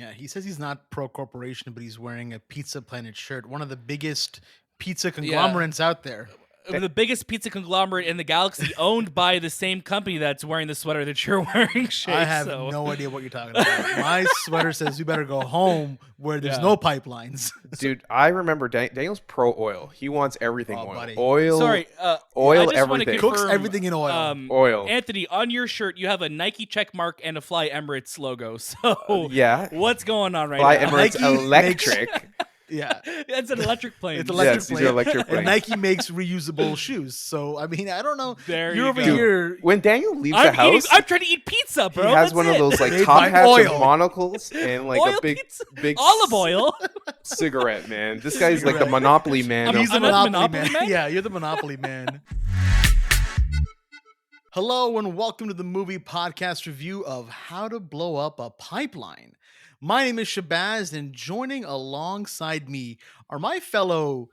Yeah, he says he's not pro corporation, but he's wearing a Pizza Planet shirt, one of the biggest pizza Yeah. conglomerates out there. The biggest pizza conglomerate in the galaxy, owned by the same company that's wearing the sweater that you're wearing, Shay. I have So no idea what you're talking about. My sweater says you better go home where there's yeah. no pipelines. Dude, I remember Daniel's pro oil. He wants everything Oh, oil. buddy. Sorry, I Oil, just want to everything. Cooks confirm, everything in oil. Oil. Anthony, on your shirt, you have a Nike check mark and a Fly Emirates logo. So Yeah. what's going on right Fly now? Emirates Nike Electric. Yeah. It's an electric plane. It's electric Yes, these plane. are electric And planes. Nike makes reusable shoes. So, I mean, I don't know. There You're you over go. here. When Daniel leaves the house, I'm trying to eat pizza, bro. he has That's one it. of those like Made top by hats oil. with monocles and like oil a big pizza, big olive oil. cigarette, man. This guy's like the Cigarette. Monopoly man. He's the I'm a Monopoly Monopoly man. man? Yeah, you're the Monopoly man. Hello and welcome to the movie podcast review of How to Blow Up a Pipeline. My name is Shahbaz, and joining alongside me are my fellow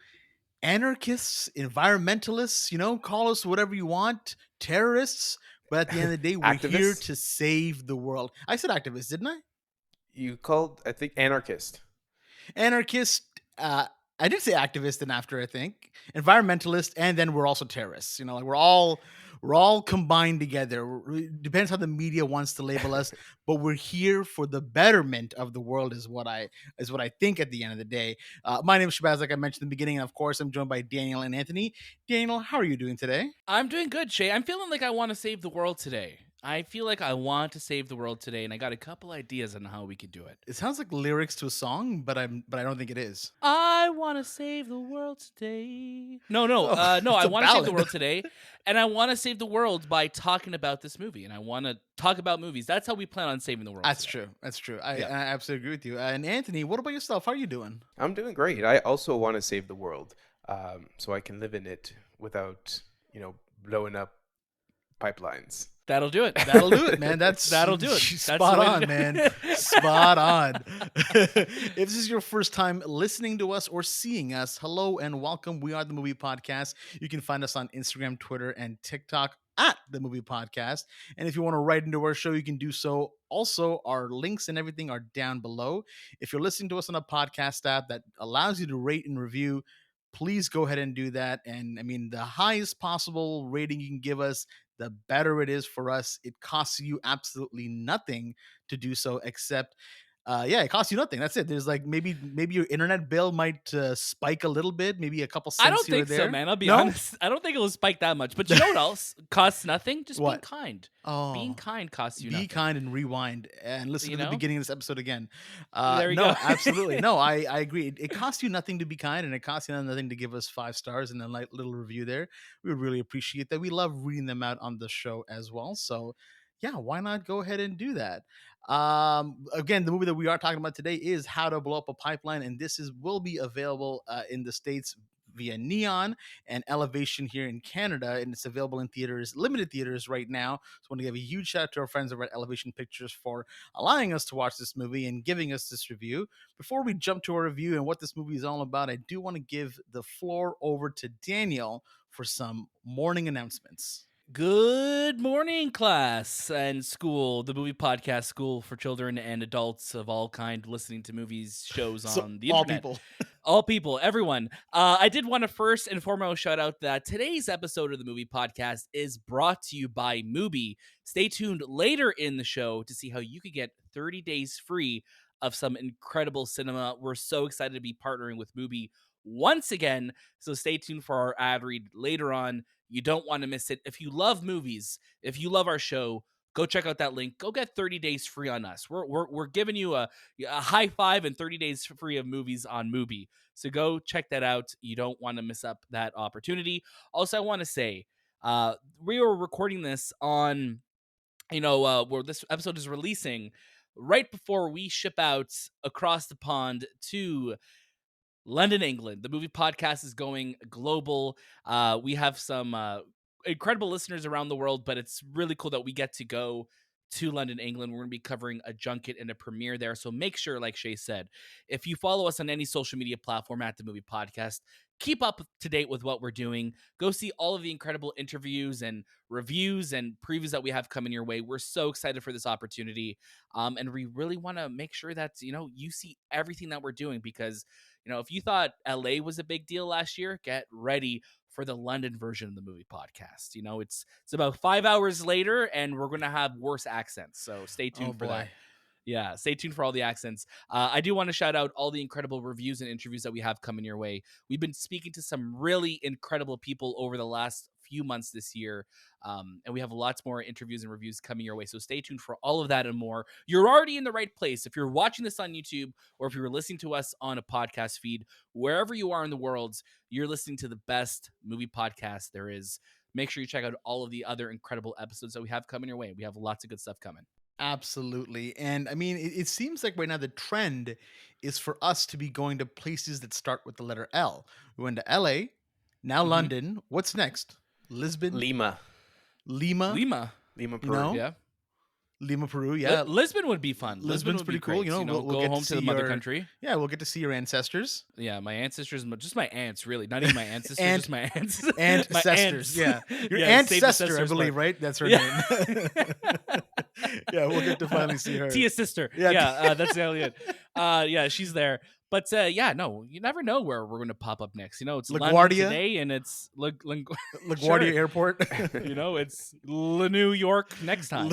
anarchists, environmentalists, call us whatever you want, terrorists, but at the end of the day, we're here Activists? to save the world. I said activist, didn't I? You called, I think, anarchist. Anarchist, I did say activist and after, I think. Environmentalist, and then we're also terrorists. Like we're all combined together. It depends how the media wants to label us, but we're here for the betterment of the world is what I think at the end of the day. My name is Shahbaz, like I mentioned in the beginning, and of course I'm joined by Daniel and Anthony. Daniel, how are you doing today? I'm doing good, Shay. I'm feeling like I want to save the world today. I feel like I want to save the world today, and I got a couple ideas on how we could do it. It sounds like lyrics to a song, but I don't think it is. I want to save the world today. No, Oh, I it's a want to save the ballad. world today, and I want to save the world by talking about this movie, and I want to talk about movies. That's how we plan on saving the world. That's today. true. That's true. I Yeah. absolutely agree with you. And Anthony, what about yourself? How are you doing? I'm doing great. I also want to save the world, so I can live in it without, blowing up pipelines. That'll do it. That'll do it, man. That'll do it. That's Spot the way to on, do it. man. Spot on. If this is your first time listening to us or seeing us, hello and welcome. We are the Movie Podcast. You can find us on Instagram, Twitter, and TikTok at the Movie Podcast. And if you want to write into our show, you can do so. Also, our links and everything are down below. If you're listening to us on a podcast app that allows you to rate and review, please go ahead and do that. And I mean, the highest possible rating you can give us, the better it is for us. It costs you absolutely nothing to do so, except it costs you nothing. That's it. There's like maybe your internet bill might spike a little bit, maybe a couple cents I don't here or think there. so, man. I'll be No? honest. I don't think it will spike that much. But you know what else costs nothing? Just being What? kind. Oh, Being kind costs you be nothing. kind and rewind and listen You to the know? beginning of this episode again. There you No, go. absolutely. No, I agree. It costs you nothing to be kind, and it costs you nothing to give us 5 stars and a little review there. We would really appreciate that. We love reading them out on the show as well. So, yeah, why not go ahead and do that? Again, the movie that we are talking about today is How to Blow Up a Pipeline, and this will be available in the States via Neon and Elevation here in Canada, and it's available in theaters, limited theaters right now. So I want to give a huge shout out to our friends over at Elevation Pictures for allowing us to watch this movie and giving us this review. Before we jump to our review and what this movie is all about, I do want to give the floor over to Daniel for some morning announcements. Good morning, class and school, the movie podcast school for children and adults of all kind listening to movies, shows So, on the all internet. people. All people, everyone. I did want to first and foremost shout out that today's episode of the Movie Podcast is brought to you by Mubi. Stay tuned later in the show to see how you could get 30 days free of some incredible cinema. We're so excited to be partnering with Mubi once again, so stay tuned for our ad read later on. You don't want to miss it. If you love movies, if you love our show, go check out that link. Go get 30 days free on us. We're giving you a high five and 30 days free of movies on Mubi. So go check that out. You don't want to miss up that opportunity. Also, I want to say, we were recording this on, where this episode is releasing right before we ship out across the pond to London, England. The Movie Podcast is going global. We have some incredible listeners around the world, but it's really cool that we get to go to London, England. We're going to be covering a junket and a premiere there. So make sure, like Shay said, if you follow us on any social media platform at The Movie Podcast, keep up to date with what we're doing. Go see all of the incredible interviews and reviews and previews that we have coming your way. We're so excited for this opportunity. And we really want to make sure that, you see everything that we're doing, because, if you thought LA was a big deal last year, get ready for the London version of the movie podcast. It's about 5 hours later, and we're going to have worse accents. So stay tuned for that. Yeah, stay tuned for all the accents. I do want to shout out all the incredible reviews and interviews that we have coming your way. We've been speaking to some really incredible people over the last few months this year, and we have lots more interviews and reviews coming your way. So stay tuned for all of that and more. You're already in the right place. If you're watching this on YouTube, or if you're listening to us on a podcast feed, wherever you are in the world, you're listening to the best movie podcast there is. Make sure you check out all of the other incredible episodes that we have coming your way. We have lots of good stuff coming. Absolutely. And I mean, it seems like right now the trend is for us to be going to places that start with the letter L. We went to LA, now London. What's next? Lisbon? Lima, Lima? Peru. You know? Yeah. Lima, Peru. Yeah. Lisbon would be fun. Lisbon's would pretty be cool. great. We'll go get home to the mother country. Yeah, we'll get to see your ancestors. Yeah, my ancestors, just my aunts, really. Not even my ancestors, just my aunts. Ancestors, yeah. Your ancestor, I believe, right? That's her name. Yeah, we'll get to finally see her. Tia's sister. Yeah. Yeah, that's exactly it. Yeah, she's there. But no, you never know where we're going to pop up next. It's LaGuardia London today, and it's LaGuardia Airport. It's New York next time.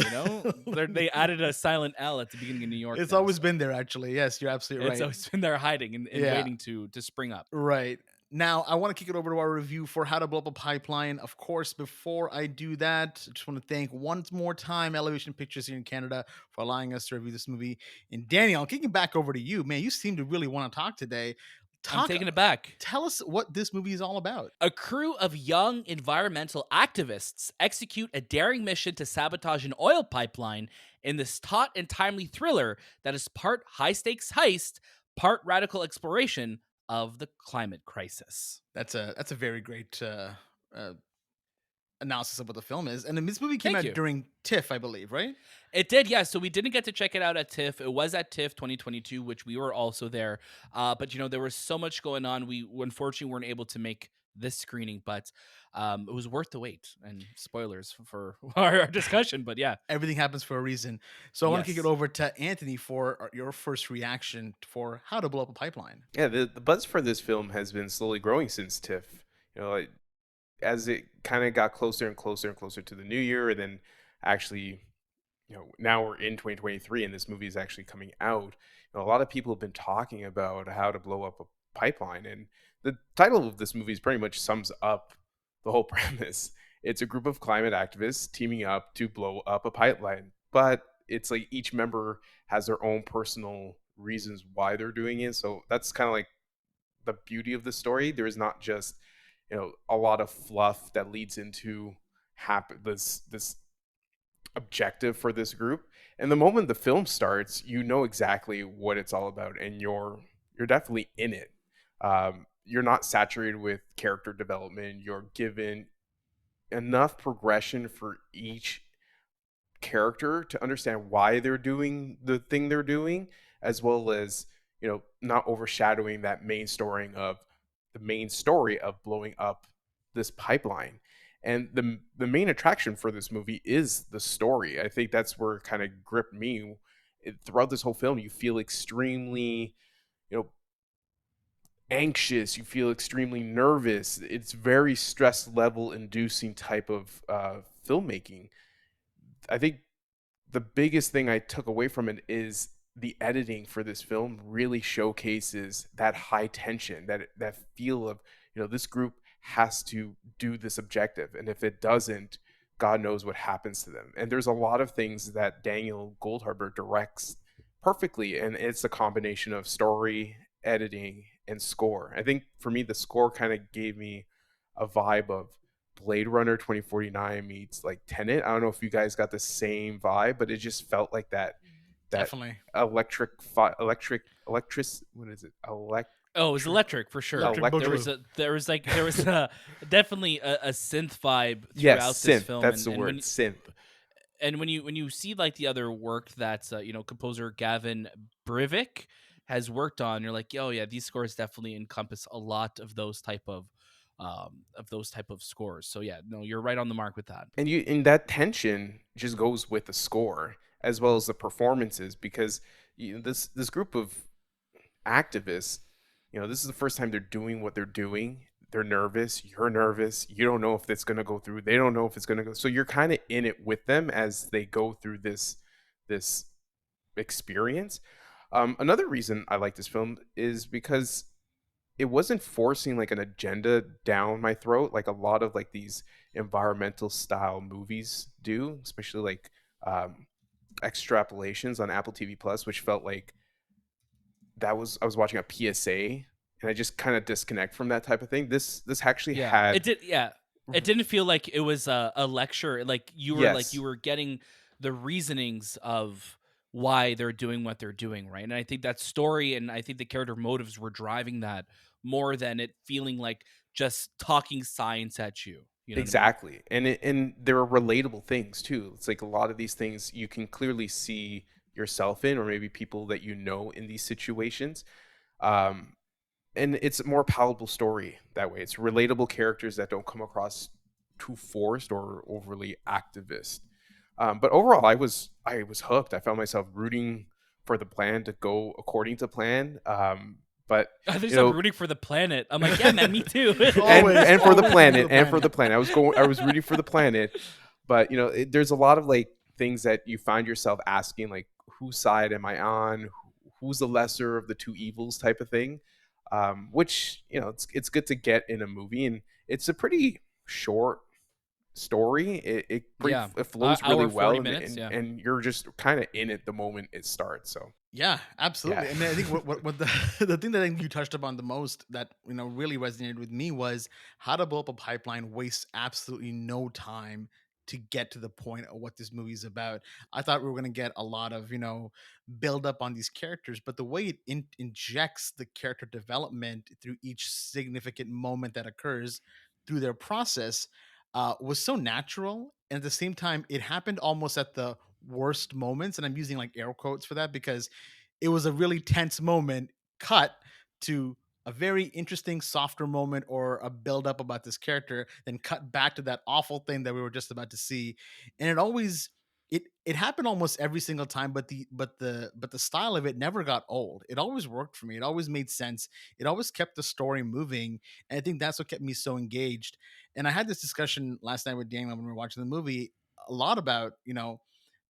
They added a silent L at the beginning of New York. It's now, always been there, actually. Yes, you're absolutely right. It's always been there hiding and waiting to spring up. Right. Now, I want to kick it over to our review for How to Blow Up a Pipeline. Of course, before I do that, I just want to thank once more time Elevation Pictures here in Canada for allowing us to review this movie. And Daniel, I'm kicking back over to you. Man, you seem to really want to talk today. I'm taking it back. Tell us what this movie is all about. A crew of young environmental activists execute a daring mission to sabotage an oil pipeline in this taut and timely thriller that is part high-stakes heist, part radical exploration of the climate crisis. That's a very great analysis of what the film is. And this movie came out during TIFF, I believe, right? It did, yeah. So we didn't get to check it out at TIFF. It was at TIFF 2022, which we were also there. But there was so much going on. We unfortunately weren't able to make this screening, but it was worth the wait. And spoilers for our discussion, but yeah. Everything happens for a reason. So I want to kick it over to Anthony for your first reaction for How to Blow Up a Pipeline. Yeah, the buzz for this film has been slowly growing since TIFF. As it kind of got closer and closer and closer to the new year, and then actually, now we're in 2023 and this movie is actually coming out. A lot of people have been talking about how to blow up a pipeline, and the title of this movie pretty much sums up the whole premise. It's a group of climate activists teaming up to blow up a pipeline, but it's like each member has their own personal reasons why they're doing it. So that's kind of like the beauty of the story. There is not just a lot of fluff that leads into this objective for this group. And the moment the film starts, you know exactly what it's all about, and you're definitely in it. You're not saturated with character development. You're given enough progression for each character to understand why they're doing the thing they're doing, as well as not overshadowing that main story of blowing up this pipeline. And the main attraction for this movie is the story. I think that's where it kind of gripped me. Throughout this whole film, you feel extremely, anxious. You feel extremely nervous. It's very stress level inducing type of filmmaking. I think the biggest thing I took away from it is the editing for this film really showcases that high tension, that feel of, this group has to do this objective. And if it doesn't, God knows what happens to them. And there's a lot of things that Daniel Goldhaber directs perfectly. And it's a combination of story, editing, and score. I think for me, the score kind of gave me a vibe of Blade Runner 2049 meets like Tenet. I don't know if you guys got the same vibe, but it just felt like that definitely electric what is it? Oh, it was electric for sure. There was definitely a synth vibe throughout this film. That's the word, synth. And when you see like the other work that's composer Gavin Brivik has worked on, you're like, oh yeah, these scores definitely encompass a lot of those type of scores. So yeah, no, you're right on the mark with that. And that tension just goes with the score as well as the performances, because this group of activists, this is the first time they're doing what they're doing. They're nervous, you're nervous, you don't know if it's going to go through, they don't know if it's going to go, so you're kind of in it with them as they go through this experience. Another reason I like this film is because it wasn't forcing like an agenda down my throat like a lot of like these environmental style movies do, especially like um, extrapolations on Apple TV Plus, which felt like I was watching a PSA, and I just kind of disconnect from that type of thing. This actually Yeah, it had did. Yeah, it didn't feel like it was a lecture. Like you yes, were getting the reasonings of why they're doing what they're doing, right? And I think that story and I think the character motives were driving that more than it feeling like just talking science at you. You know what I mean? exactly, and there are relatable things too. It's like a lot of these things you can clearly see yourself in, or maybe people that in these situations. Um, and it's a more palatable story that way. It's relatable characters that don't come across too forced or overly activist. But overall, I was hooked. I found myself rooting for the plan to go according to plan. But I think you I'm know, rooting for the planet. I'm like, yeah, man, me too. Always, and for the always rooting for planet, the and for the planet. planet. I was rooting for the planet, but there's a lot of like things that you find yourself asking, like, whose side am I on? Who's the lesser of the two evils, type of thing. Which it's good to get in a movie, and it's a pretty short story. Yeah, it flows really hour well, 40 minutes. Yeah. and you're just kind of in it the moment it starts. So Yeah, yeah, absolutely. And I think what the the thing that I think you touched upon the most that really resonated with me was how to blow up a pipeline wastes absolutely no time to get to the point of what this movie is about. I thought we were going to get a lot of build up on these characters, but the way it injects the character development through each significant moment that occurs through their process was so natural, and at the same time, it happened almost at the worst moments, and I'm using like air quotes for that because it was a really tense moment cut to a very interesting softer moment or a build up about this character, then cut back to that awful thing that we were just about to see. And it happened almost every single time, but the style of it never got old. It always worked for me. It always made sense. It always kept the story moving, and I think that's what kept me so engaged. And I had this discussion last night with Daniel when we were watching the movie a lot about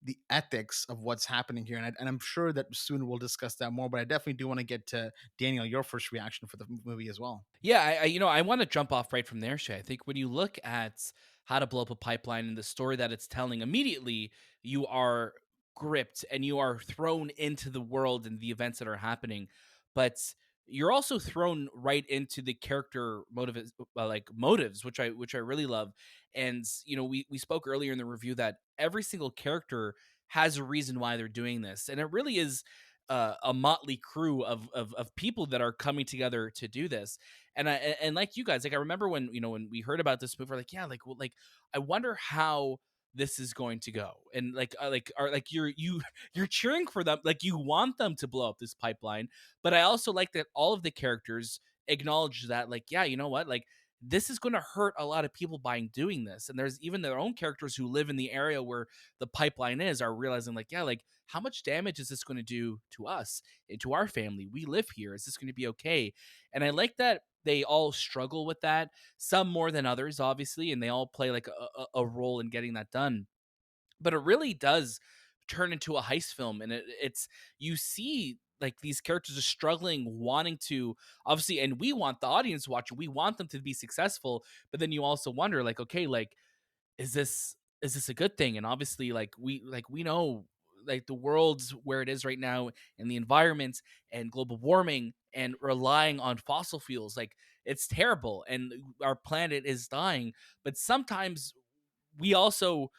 the ethics of what's happening here. And I'm sure that soon we'll discuss that more, but I definitely do want to get to Daniel, your first reaction for the movie as well. Yeah, I want to jump off right from there, Shay. I think when you look at How to Blow Up a Pipeline and the story that it's telling, immediately you are gripped and you are thrown into the world and the events that are happening. But you're also thrown right into the character motives, which I really love. And we spoke earlier in the review that every single character has a reason why they're doing this, and it really is a motley crew of people that are coming together to do this. And like you guys, like I remember when when we heard about this movie, we're like, yeah, like well, like I wonder how this is going to go, and you're cheering for them, like you want them to blow up this pipeline. But I also like that all of the characters acknowledge that, like, yeah, you know what, like this is going to hurt a lot of people by doing this. And there's even their own characters who live in the area where the pipeline is are realizing, like, yeah, like how much damage is this going to do to us and to our family? We live here. Is this going to be okay? And I like that they all struggle with that, some more than others, obviously, and they all play like a role in getting that done. But it really does turn into a heist film, and it's you see like these characters are struggling, wanting to, obviously, and we want the audience watching, we want them to be successful, but then you also wonder, like, okay, like is this a good thing? And obviously, like we know, like the world's where it is right now, and the environment and global warming and relying on fossil fuels, like it's terrible, and our planet is dying. But sometimes we also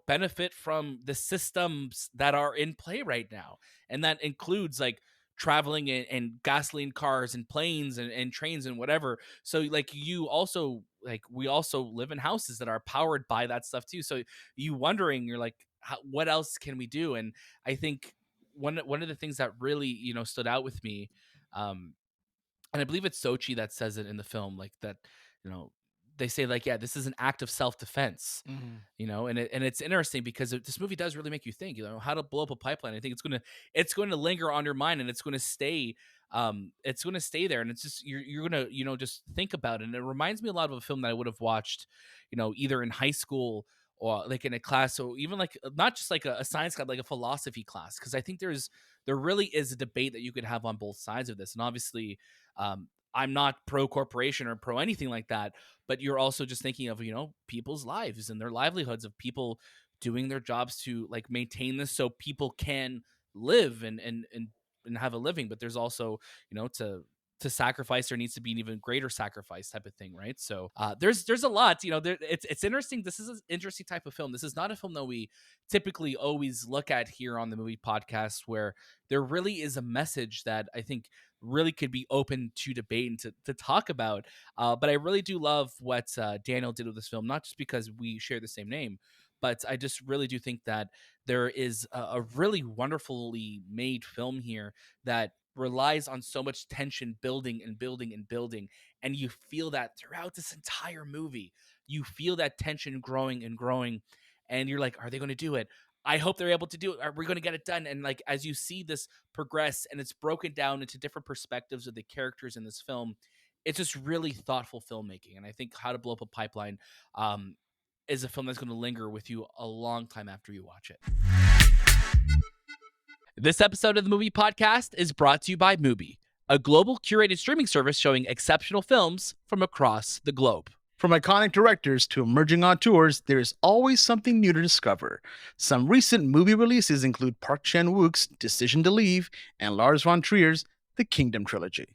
benefit from the systems that are in play right now, and that includes like traveling in gasoline cars and planes and trains and whatever. So like you also, like we also live in houses that are powered by that stuff too. So you wondering, you're like, what else can we do? And I think one of the things that really stood out with me, um, and I believe it's Sochi that says it in the film, like that, you know, they say like, yeah, this is an act of self-defense, Mhm. and it's interesting because this movie does really make you think, how to blow up a pipeline. I think it's going to linger on your mind, and it's going to stay there, and it's just you're going to just think about it. And it reminds me a lot of a film that I would have watched, either in high school or like in a class, or even like not just like a science class, like a philosophy class, because I think there really is a debate that you could have on both sides of this. And obviously, I'm not pro corporation or pro anything like that, but you're also just thinking of people's lives and their livelihoods, of people doing their jobs to like maintain this so people can live and have a living. But there's also to sacrifice, there needs to be an even greater sacrifice type of thing, right? So there's a lot, it's interesting. This is an interesting type of film. This is not a film that we typically always look at here on the movie podcast, where there really is a message that I think really could be open to debate and to talk about. But I really do love what Daniel did with this film, not just because we share the same name, but I just really do think that there is a really wonderfully made film here that relies on so much tension building and building and building. And you feel that throughout this entire movie. You feel that tension growing and growing. And you're like, are they going to do it? I hope they're able to do it. Are we going to get it done? And like, as you see this progress and it's broken down into different perspectives of the characters in this film, it's just really thoughtful filmmaking. And I think How to Blow Up a Pipeline is a film that's going to linger with you a long time after you watch it. This episode of the Movie Podcast is brought to you by Mubi, a global curated streaming service showing exceptional films from across the globe. From iconic directors to emerging auteurs, there is always something new to discover. Some recent movie releases include Park Chan-wook's Decision to Leave and Lars von Trier's The Kingdom Trilogy.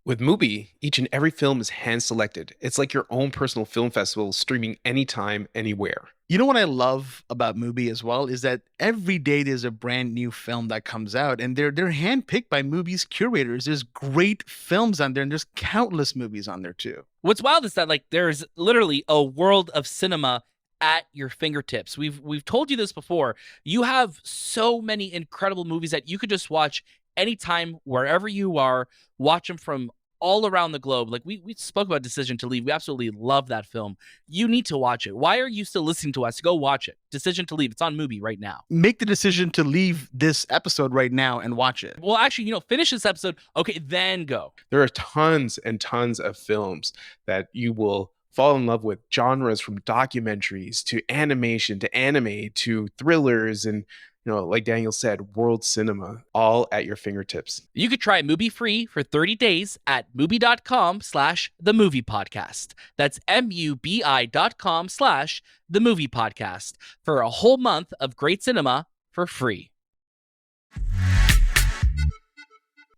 With Mubi, each and every film is hand-selected. It's like your own personal film festival, streaming anytime, anywhere. You know what I love about Mubi as well is that every day there's a brand new film that comes out, and they're handpicked by Mubi's curators. There's great films on there, and there's countless movies on there too. What's wild is that like there's literally a world of cinema at your fingertips. We've told you this before. You have so many incredible movies that you could just watch anytime, wherever you are. Watch them from all around the globe. Like we spoke about Decision to Leave. We absolutely love that film. You need to watch it. Why are you still listening to us? Go watch it. Decision to Leave. It's on Mubi right now. Make the decision to leave this episode right now and watch it. Well, actually, finish this episode. Okay, then go. There are tons and tons of films that you will fall in love with, genres from documentaries to animation to anime to thrillers and like Daniel said, world cinema, all at your fingertips. You could try Mubi free for 30 days at mubi.com/themoviepodcast. That's mubi.com/themoviepodcast for a whole month of great cinema for free.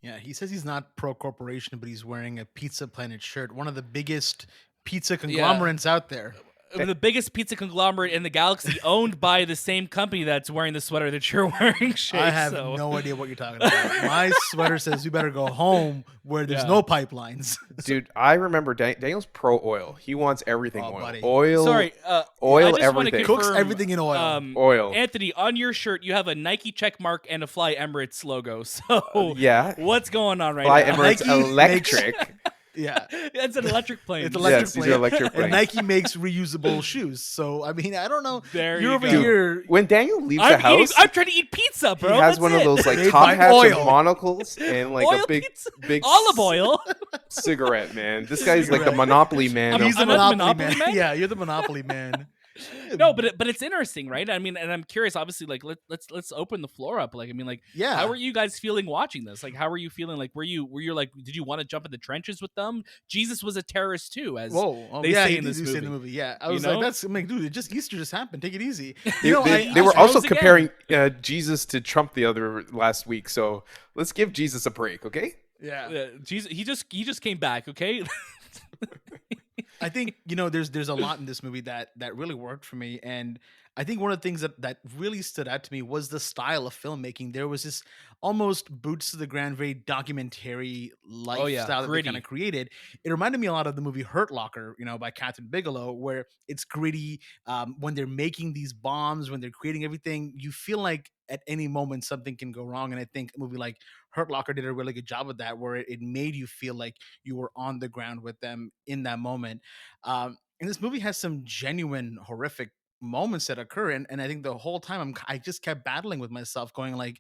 Yeah, he says he's not pro-corporation, but he's wearing a Pizza Planet shirt, one of the biggest pizza conglomerates out there. The biggest pizza conglomerate in the galaxy, owned by the same company that's wearing the sweater that you're wearing, Shay. I have no idea what you're talking about. My sweater says you better go home where there's no pipelines. Dude, I remember Daniel's pro oil. He wants everything oil. Buddy. Oil. Sorry, oil, I just everything. Cooks everything in oil. Oil. Anthony, on your shirt, you have a Nike check mark and a Fly Emirates logo. So yeah. What's going on right Fly now? Emirates Nike Electric. Yeah. It's an electric plane. It's electric Yes, these plane. are electric planes. And Nike makes reusable shoes. So, I mean, I don't know. There You're you over go. here. When Daniel leaves the house, I'm trying to eat pizza, bro. he has That's one it. of those like Made top by hats oil. and monocles and like Oil a big pizza. big Olive oil. cigarette, man. This guy's like the Cigarette. Monopoly man. He's the I'm not the Monopoly Monopoly man. man? Yeah, you're the Monopoly man. No, but it's interesting, right? I mean, and I'm curious. Obviously, like let's open the floor up. Like, I mean, like, Yeah. how are you guys feeling watching this? Like, how are you feeling? Like, were you like, did you want to jump in the trenches with them? Jesus was a terrorist too, as Whoa. they yeah, say he in did this say movie. in the movie. Yeah. I You was know? like, that's, I'm like, dude, Easter just happened. Take it easy. They, You know, they I were just also rose again. comparing Jesus to Trump the other last week, so let's give Jesus a break, okay? Yeah. Jesus, he just came back. Okay. I think there's a lot in this movie that really worked for me, and I think one of the things that really stood out to me was the style of filmmaking. There was this almost boots to the ground, very documentary lifestyle that they gritty. kind of created. It reminded me a lot of the movie Hurt Locker, by Catherine Bigelow, where it's gritty. When they're making these bombs, when they're creating everything, you feel like at any moment something can go wrong. And I think a movie like Hurt Locker did a really good job of that, where it made you feel like you were on the ground with them in that moment. And this movie has some genuine horrific moments that occur, and I think the whole time I just kept battling with myself, going like,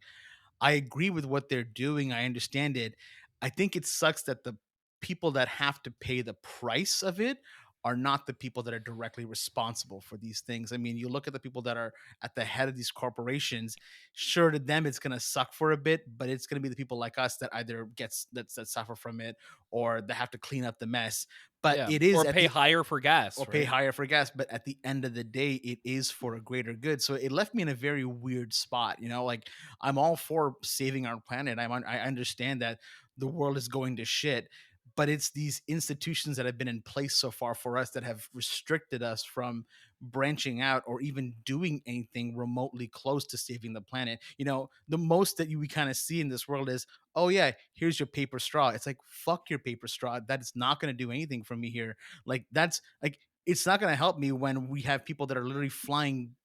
I agree with what they're doing. I understand it. I think it sucks that the people that have to pay the price of it are not the people that are directly responsible for these things. I mean, you look at the people that are at the head of these corporations. Sure, to them it's going to suck for a bit, but it's going to be the people like us that either that suffer from it, or that have to clean up the mess. But Yeah, it is or at pay the higher for gas, or pay right? higher for gas, but at the end of the day it is for a greater good. So it left me in a very weird spot, like I'm all for saving our planet. I understand that the world is going to shit, but it's these institutions that have been in place so far for us that have restricted us from branching out or even doing anything remotely close to saving the planet. The most that we kind of see in this world is, oh yeah, here's your paper straw. It's like, fuck your paper straw. That is not going to do anything for me here. Like, that's like, it's not going to help me when we have people that are literally flying,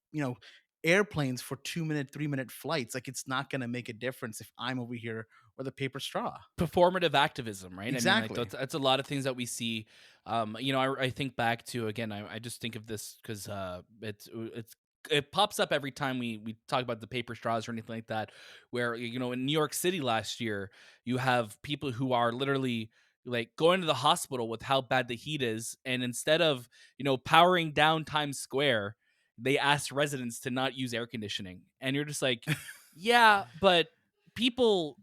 airplanes for 2 minute, 3 minute flights. Like, it's not going to make a difference if I'm over here with a paper straw. Performative activism, right? I mean, like Exactly. that's a lot of things that we see. I think back to, again, I just think of this because it pops up every time we talk about the paper straws or anything like that. Where in New York City last year, you have people who are literally like going to the hospital with how bad the heat is, and instead of powering down Times Square, they asked residents to not use air conditioning, and you're just like, yeah, but people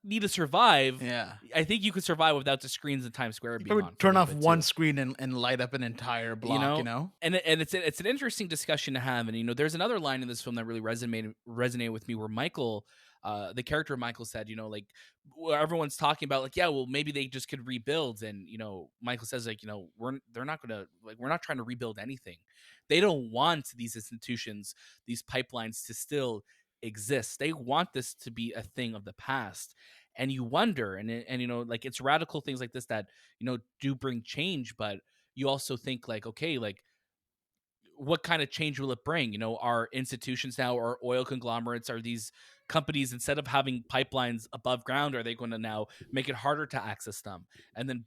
need to survive. Yeah. I think you could survive without the screens in Times Square You being probably on for a turn little off bit one too. screen and light up an entire block. And it's an interesting discussion to have. And there's another line in this film that really resonated with me, where Michael, the character of Michael, said, like, where everyone's talking about, like, yeah, well, maybe they just could rebuild, and Michael says, like, they're not gonna, like, we're not trying to rebuild anything. They don't want these institutions, these pipelines, to still exist. They want this to be a thing of the past. And you wonder, and like, it's radical things like this that do bring change, but you also think, like, okay, like, what kind of change will it bring? Are institutions now, or oil conglomerates, are these companies, instead of having pipelines above ground, are they going to now make it harder to access them, and then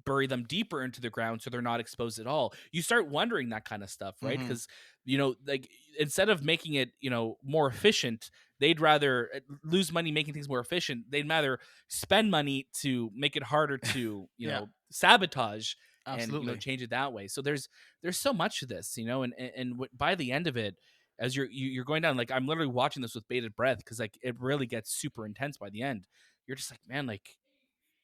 bury them deeper into the ground so they're not exposed at all? You start wondering that kind of stuff, right? Hmm. Because like, instead of making it more efficient, they'd rather lose money making things more efficient. They'd rather spend money to make it harder to Yeah, sabotage, and absolutely. change it that way. So there's so much to this, by the end of it, as you're going down, like, I'm literally watching this with bated breath, because, like, it really gets super intense by the end. You're just like, man, like,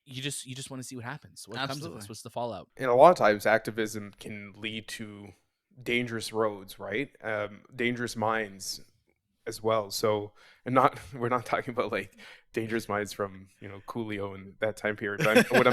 you just want to see what happens, what comes of Absolutely. this, what's the fallout. And a lot of times activism can lead to dangerous roads, right? Dangerous minds as well. So, and not we're not talking about like dangerous minds from Coolio and that time period. But what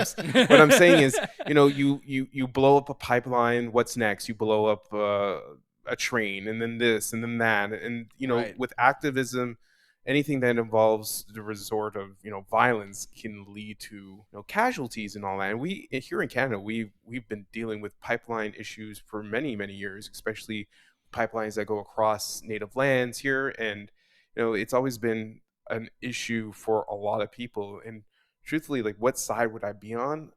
I'm saying is, you blow up a pipeline. What's next? You blow up a train, and then this, and then that, and Right. with activism, anything that involves the resort of violence can lead to casualties and all that. And we here in Canada, we've been dealing with pipeline issues for many years, especially pipelines that go across native lands here. And it's always been an issue for a lot of people. And truthfully, like, what side would I be on?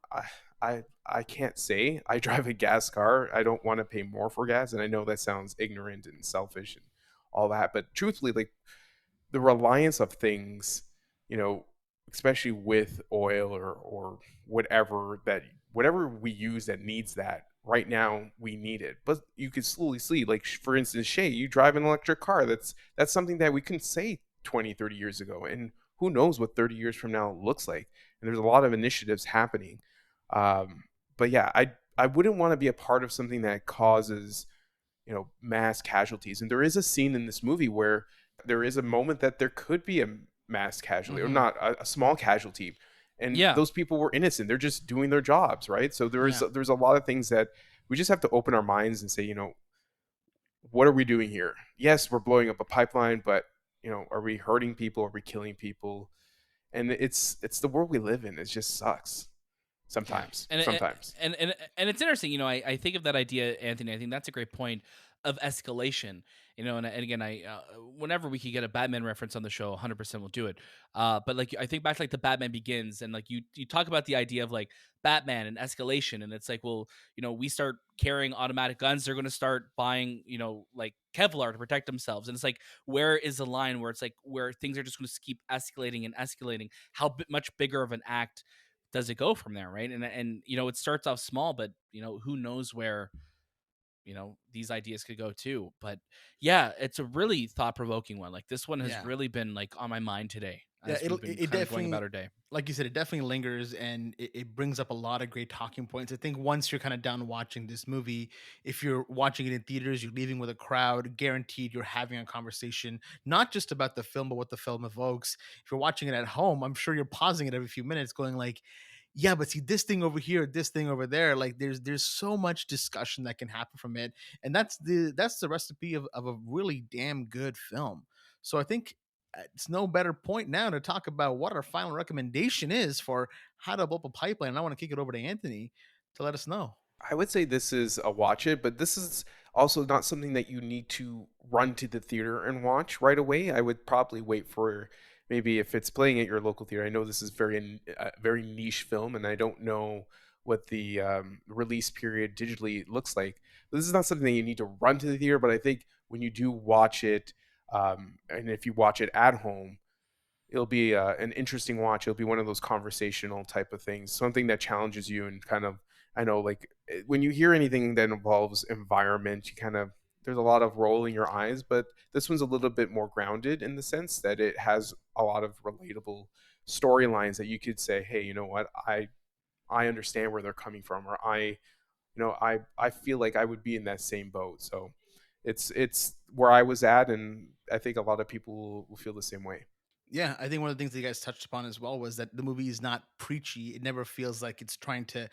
I can't say. I drive a gas car. I don't want to pay more for gas, and I know that sounds ignorant and selfish and all that, but truthfully, like, the reliance of things, you know, especially with oil or whatever we use that needs that. Right now, we need it, but you could slowly see, like, for instance, Shay, you drive an electric car. That's something that we couldn't say 20, 30 years ago, and who knows what 30 years from now looks like. And there's a lot of initiatives happening. But yeah, I wouldn't want to be a part of something that causes mass casualties. And there is a scene in this movie where there is a moment that there could be a mass casualty, or Hmm. not a small casualty, and Yeah. those people were innocent. They're just doing their jobs, right? So Yeah. there's a lot of things that we just have to open our minds and say, what are we doing here? Yes, we're blowing up a pipeline, but are we hurting people? Are we killing people? And it's the world we live in. It just sucks. Yeah. Sometimes. And it's interesting, I think of that idea, Anthony. I think that's a great point of escalation. And again, I whenever we could get a Batman reference on the show, 100% we'll do it. But like I think back to like the Batman Begins, and like you talk about the idea of like Batman and escalation, and it's like, well, we start carrying automatic guns, they're going to start buying, like Kevlar to protect themselves, and it's like, where is the line where it's like where things are just going to keep escalating and escalating? How much bigger of an act does it go from there, right? And it starts off small, but who knows where these ideas could go too. But yeah, it's a really thought-provoking one. Like this one has Yeah. really been like on my mind today Yeah, as we've been it kind of going about definitely, our day. like you said, it definitely lingers, and it brings up a lot of great talking points. I think once you're kind of done watching this movie, if you're watching it in theaters, you're leaving with a crowd, guaranteed you're having a conversation, not just about the film, but what the film evokes. If you're watching it at home, I'm sure you're pausing it every few minutes, going like, yeah, but see this thing over here, this thing over there. Like there's so much discussion that can happen from it. And that's the recipe of a really damn good film. So I think it's no better point now to talk about what our final recommendation is for how to blow up a pipeline. And I want to kick it over to Anthony to let us know. I would say this is a watch it, but this is also not something that you need to run to the theater and watch right away. I would probably wait for maybe if it's playing at your local theater. I know this is very niche film, and I don't know what the release period digitally looks like. But this is not something that you need to run to the theater. But I think when you do watch it, and if you watch it at home, it'll be an interesting watch. It'll be one of those conversational type of things, something that challenges you and kind of, I know, like when you hear anything that involves environment, you kind of, there's a lot of rolling your eyes, but this one's a little bit more grounded in the sense that it has a lot of relatable storylines that you could say, hey, you know what, I understand where they're coming from, or I feel like I would be in that same boat. So it's where I was at, and I think a lot of people will feel the same way. Yeah, I think one of the things that you guys touched upon as well was that the movie is not preachy. It never feels like it's trying to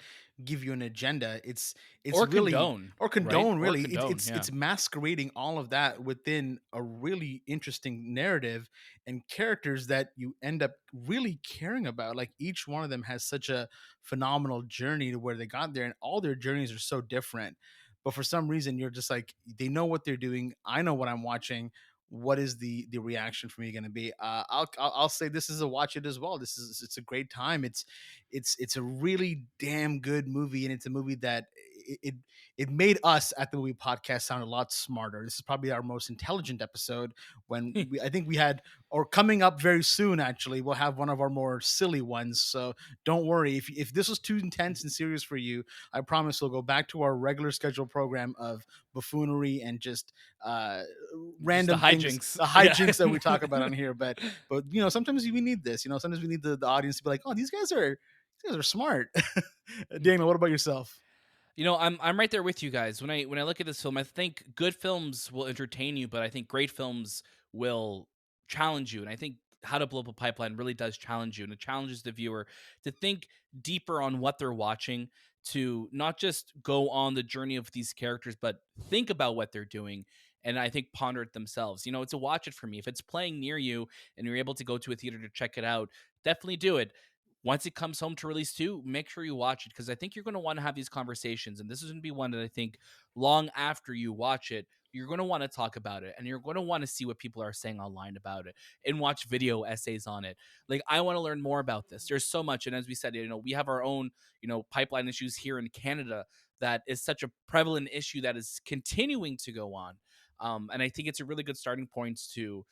give you an agenda. It's Or really, condone, or right? condone Or really. condone, yeah. It's masquerading all of that within a really interesting narrative and characters that you end up really caring about. Like each one of them has such a phenomenal journey to where they got there, and all their journeys are so different. But for some reason, you're just like, they know what they're doing. I know what I'm watching. What is the reaction for me going to be? I'll say this is a watch it as well. It's a great time. It's a really damn good movie, and it's a movie that it made us at the movie podcast sound a lot smarter. This is probably our most intelligent episode. I think we had, or coming up very soon actually, we'll have one of our more silly ones. So don't worry, if this was too intense and serious for you, I promise we'll go back to our regular scheduled program of buffoonery and just uh Just the random things, hijinks. the hijinks that we talk about on here. But sometimes we need this. Sometimes we need the audience to be like, oh, these guys are smart. Daniel, what about yourself? I'm right there with you guys. When I look at this film, I think good films will entertain you, but I think great films will challenge you. And I think How to Blow Up a Pipeline really does challenge you, and it challenges the viewer to think deeper on what they're watching, to not just go on the journey of these characters, but think about what they're doing. And I think ponder it themselves. It's a watch it for me. If it's playing near you and you're able to go to a theater to check it out, definitely do it. Once it comes home to release too, make sure you watch it, because I think you're going to want to have these conversations. And this is going to be one that I think long after you watch it, you're going to want to talk about it, and you're going to want to see what people are saying online about it and watch video essays on it. Like, I want to learn more about this. There's so much. And as we said, we have our own, pipeline issues here in Canada that is such a prevalent issue that is continuing to go on. And I think it's a really good starting point to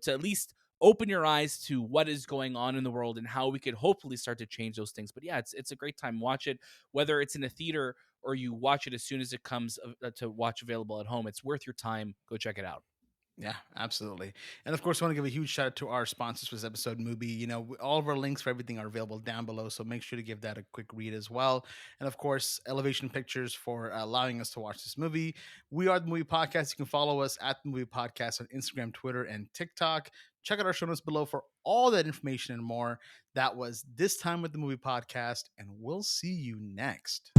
at least open your eyes to what is going on in the world and how we could hopefully start to change those things. But yeah, it's a great time. Watch it, whether it's in a theater or you watch it as soon as it comes to watch available at home. It's worth your time. Go check it out. Yeah, absolutely. And of course, I want to give a huge shout out to our sponsors for this episode, Mubi. All of our links for everything are available down below, so make sure to give that a quick read as well. And of course, Elevation Pictures for allowing us to watch this movie. We are the Movie Podcast. You can follow us at the Movie Podcast on Instagram, Twitter, and TikTok. Check out our show notes below for all that information and more. That was This Time with the Movie Podcast, and we'll see you next.